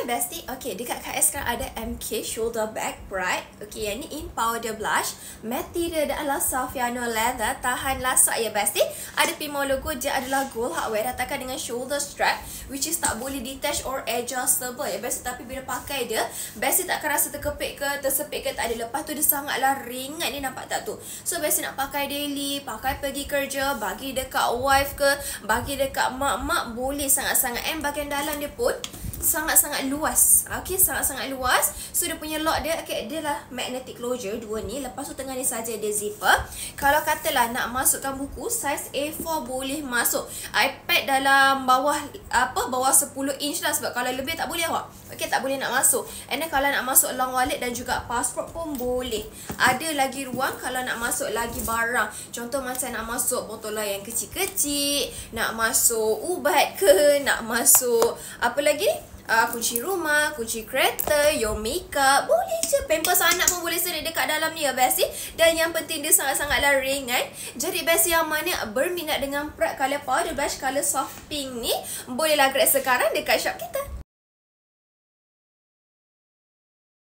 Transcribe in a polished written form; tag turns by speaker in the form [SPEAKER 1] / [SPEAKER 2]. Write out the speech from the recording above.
[SPEAKER 1] Hi bestie. Okay, dekat KS sekarang ada MK Shoulder Bag Bright. Okay, yang ni in powder blush. Material dia adalah Saffiano leather. Tahan lasak ya bestie. Ada Pimo logo. Dia adalah gold hardware. Datangkan dengan shoulder strap, which is tak boleh detach or adjustable ya bestie. Tapi bila pakai dia, bestie tak akan rasa terkepit ke, tersepit ke, tak ada. Lepas tu dia sangatlah ringan ni, nampak tak tu? So bestie nak pakai daily, pakai pergi kerja, bagi dekat wife ke, bagi dekat mak-mak, boleh sangat-sangat. And bahagian dalam dia pun sangat-sangat luas. Okay, sangat-sangat luas. So dia punya lock dia, okay, dia lah magnetic closure dua ni. Lepas tu tengah ni saja dia zipper. Kalau katalah nak masukkan buku saiz A4 boleh masuk. iPad dalam bawah bawah 10 inch lah, sebab kalau lebih tak boleh awak. Okay, tak boleh nak masuk. And then kalau nak masuk long wallet dan juga passport pun boleh. Ada lagi ruang kalau nak masuk lagi barang. Contoh macam nak masuk botol yang kecil-kecil, nak masuk ubat ke, nak masuk apa lagi ni? Kunci rumah, kunci kereta, your makeup, boleh je. Pampers anak pun boleh sedia dekat dalam ni ya bestie. Dan yang penting dia sangat-sangatlah ringan. Jadi bestie yang mana berminat dengan Prada color powder blush color soft pink ni, bolehlah grab sekarang dekat shop kita.